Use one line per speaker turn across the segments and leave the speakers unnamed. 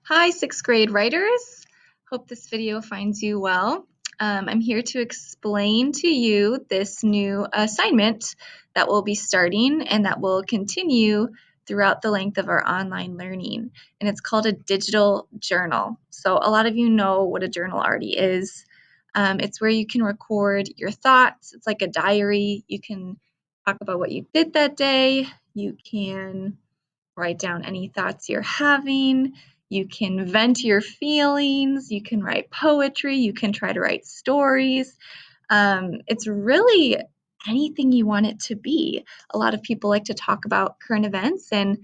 Hi, sixth grade writers. Hope this video finds you well. I'm here to explain to you this new assignment that we'll be starting and that will continue throughout the length of our online learning. And it's called a digital journal. So a lot of you know what a journal already is. It's where you can record your thoughts. It's like a diary. You can talk about what you did that day. You can write down any thoughts you're having. You can vent your feelings. You can write poetry. You can try to write stories. It's really anything you want it to be. A lot of people like to talk about current events, and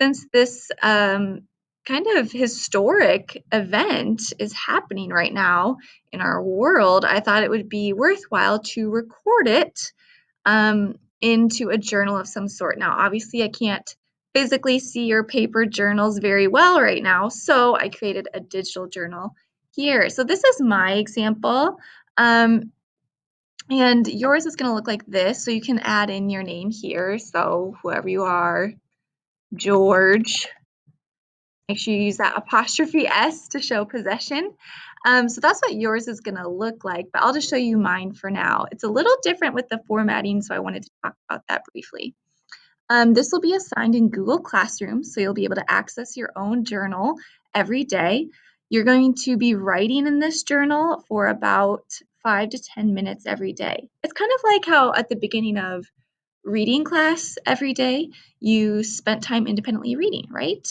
since this kind of historic event is happening right now in our world, I thought it would be worthwhile to record it into a journal of some sort. Now, obviously, I can't physically see your paper journals very well right now, so I created a digital journal here. So this is my example, and yours is going to look like this. So you can add in your name here. So whoever you are, George. Make sure you use that apostrophe S to show possession. So that's what yours is going to look like, but I'll just show you mine for now. It's a little different with the formatting, so I wanted to talk about that briefly. This will be assigned in Google Classroom, so you'll be able to access your own journal every day. You're going to be writing in this journal for about 5 to 10 minutes every day. It's kind of like how at the beginning of reading class every day, you spent time independently reading, right?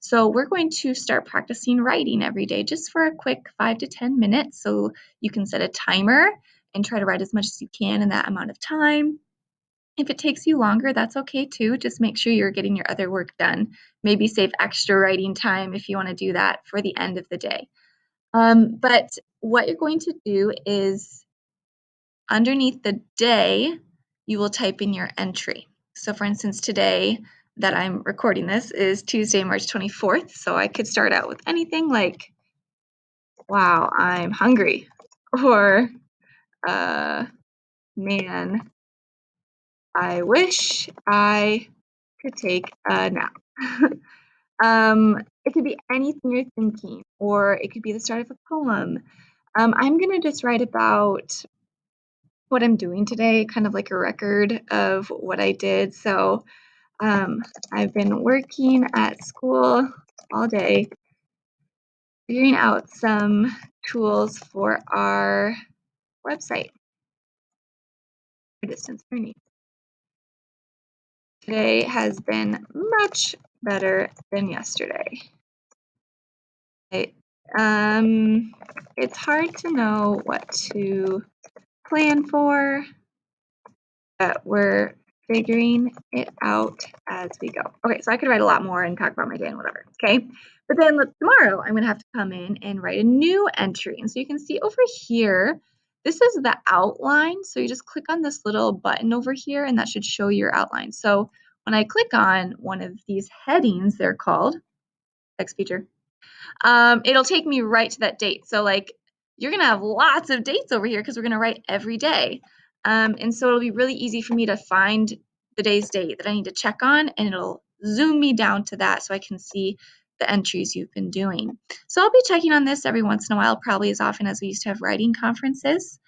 So we're going to start practicing writing every day just for a quick 5 to 10 minutes. So you can set a timer and try to write as much as you can in that amount of time. If it takes you longer, that's okay too. Just make sure you're getting your other work done. Maybe save extra writing time if you want to do that for the end of the day. But what you're going to do is underneath the day, you will type in your entry. So for instance, today that I'm recording this is Tuesday, March 24th. So I could start out with anything like, wow, I'm hungry, or man, I wish I could take a nap. It could be anything you're thinking, or it could be the start of a poem. I'm going to just write about what I'm doing today, kind of like a record of what I did. So I've been working at school all day, figuring out some tools for our website for distance learning. Today has been much better than yesterday. It's hard to know what to plan for, but we're figuring it out as we go. Okay, so I could write a lot more and talk about my day and whatever, okay? But then tomorrow I'm gonna have to come in and write a new entry. And so you can see over here, this is the outline. So you just click on this little button over here and that should show your outline. So when I click on one of these headings, they're called, text feature, it'll take me right to that date. So like you're gonna have lots of dates over here because we're gonna write every day. And so it'll be really easy for me to find the day's date that I need to check on, and it'll zoom me down to that so I can see the entries you've been doing. So I'll be checking on this every once in a while, probably as often as we used to have writing conferences.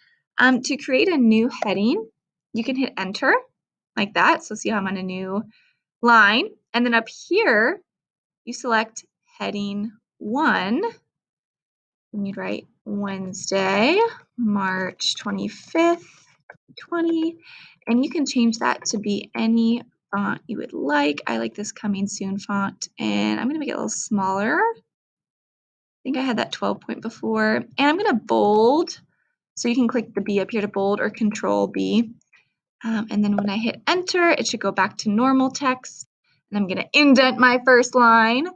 To create a new heading, you can hit enter like that. So see how I'm on a new line. And then up here, you select heading 1, and you'd write Wednesday, March 25th, 20, and you can change that to be any font you would like. I like this coming soon font, and I'm going to make it a little smaller. I think I had that 12 point before, and I'm going to bold, so you can click the B up here to bold or Control B. And then when I hit enter, it should go back to normal text, and I'm going to indent my first line,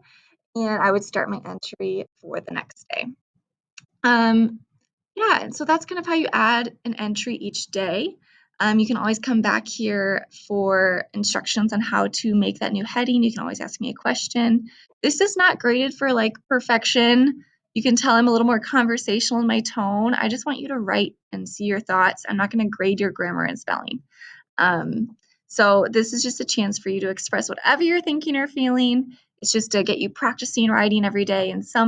and I would start my entry for the next day. Yeah, and so that's kind of how you add an entry each day. You can always come back here for instructions on how to make that new heading. You can always ask me a question. This is not graded for like perfection. You can tell I'm a little more conversational in my tone. I just want you to write and see your thoughts. I'm not going to grade your grammar and spelling. So this is just a chance for you to express whatever you're thinking or feeling. It's just to get you practicing writing every day, and some